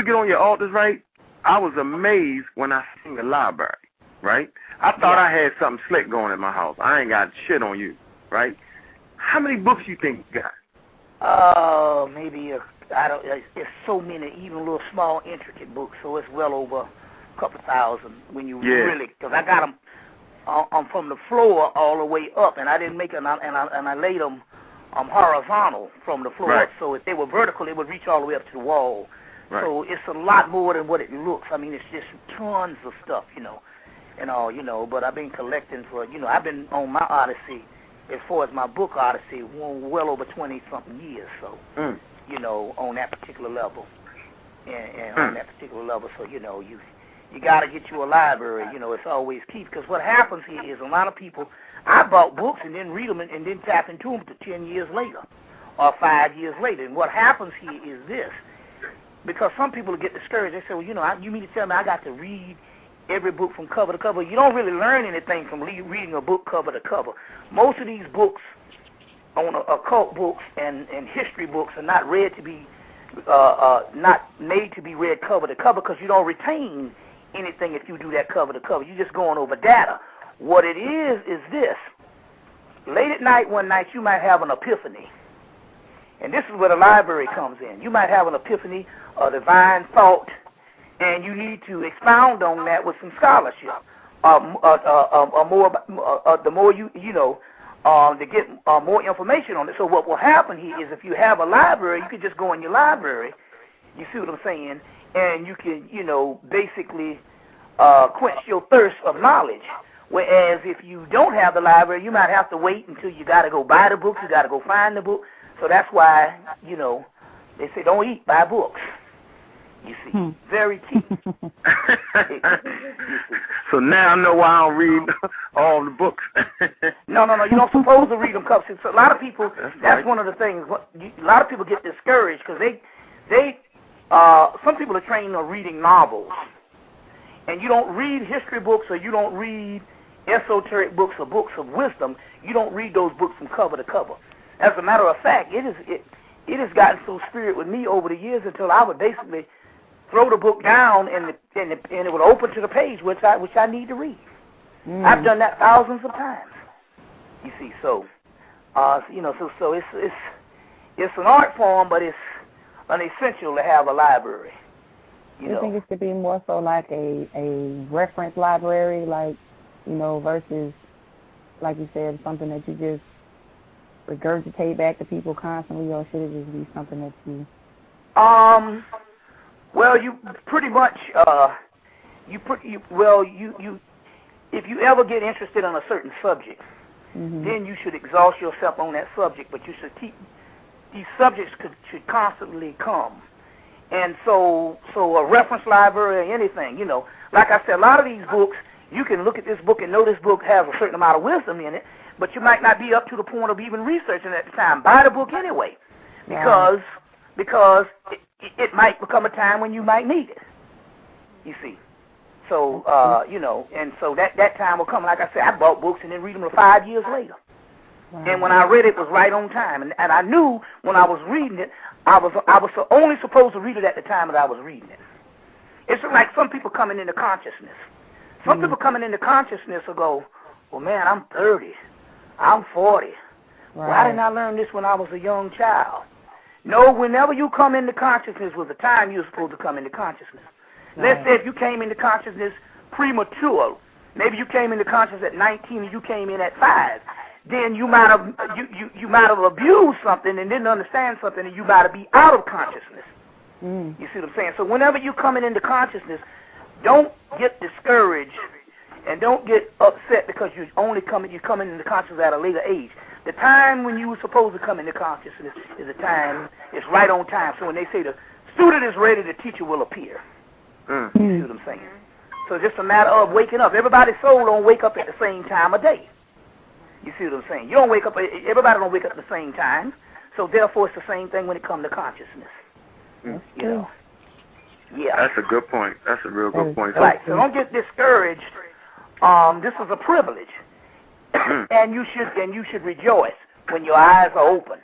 to get on your altars, right? I was amazed when I seen the library, right? I thought I had something slick going in my house. I ain't got shit on you, right? How many books you think you got? Maybe I don't. It's so many, even little small, intricate books. So it's well over a couple thousand when you really. Because I got them from the floor all the way up, and I didn't make them, and I laid them horizontal from the floor. Right. So if they were vertical, they would reach all the way up to the wall. Right. So it's a lot more than what it looks. I mean, it's just tons of stuff, and all, But I've been collecting for, I've been on my odyssey, as far as my book odyssey, well over 20-something years. So, on that particular level, and on that particular level. So, you got to get you a library. It's always key, because what happens here is a lot of people. I bought books and then read them and then tap into them to 10 years later or 5 years later. And what happens here is this. Because some people get discouraged. They say, well, you mean to tell me I got to read every book from cover to cover? You don't really learn anything from reading a book cover to cover. Most of these books, on occult books and history books, are not read to be, not made to be read cover to cover, because you don't retain anything if you do that cover to cover. You're just going over data. What it is this. Late at night, one night, you might have an epiphany. And this is where the library comes in. You might have an epiphany, a divine thought, and you need to expound on that with some scholarship. The more you to get more information on it. So what will happen here is, if you have a library, you can just go in your library. You see what I'm saying? And you can, basically quench your thirst of knowledge. Whereas if you don't have the library, you might have to wait until you got to go buy the books. You got to go find the book. So that's why, they say don't eat, buy books. You see, very key. So now I know why I don't read all the books. No, you're not supposed to read them. So a lot of people, that's one of the things. A lot of people get discouraged because some people are trained on reading novels. And you don't read history books, or you don't read esoteric books or books of wisdom. You don't read those books from cover to cover. As a matter of fact, it has gotten so spirit with me over the years until I would basically throw the book down and it would open to the page which I need to read. I've done that thousands of times. You see, so so it's an art form, but it's an essential to have a library. You think it should be more so like a reference library, like, versus, like you said, something that you just regurgitate back to people constantly, or should it just be something that you? Well, you pretty much if you ever get interested in a certain subject, then you should exhaust yourself on that subject. But you should keep these subjects should constantly come. And so a reference library or anything, like I said, a lot of these books, you can look at this book and know this book has a certain amount of wisdom in it, but you might not be up to the point of even researching it at the time. Buy the book anyway, because it might become a time when you might need it. You see. So, and so that time will come. Like I said, I bought books and then read them 5 years later. Wow. And when I read it was right on time. And I knew when I was reading it, I was only supposed to read it at the time that I was reading it. It's like some people coming into consciousness. Some people coming into consciousness will go, well, man, I'm 30. I'm 40. Right. Why didn't I learn this when I was a young child? No, whenever you come into consciousness was the time you were supposed to come into consciousness. Right. Let's say if you came into consciousness premature, maybe you came into consciousness at 19 and you came in at 5. Then you might have you might have abused something and didn't understand something, and you might have be out of consciousness. You see what I'm saying? So whenever you're coming into consciousness, don't get discouraged and don't get upset because you're coming into consciousness at a later age. The time when you were supposed to come into consciousness is the time, it's right on time. So when they say the student is ready, the teacher will appear. You see what I'm saying? So it's just a matter of waking up. Everybody's soul don't wake up at the same time of day. You see what I'm saying? You don't wake up, everybody don't wake up at the same time. So therefore it's the same thing when it comes to consciousness. Yeah. That's a good point. That's a real good point. Right. So don't get discouraged. This is a privilege. and you should rejoice when your eyes are open.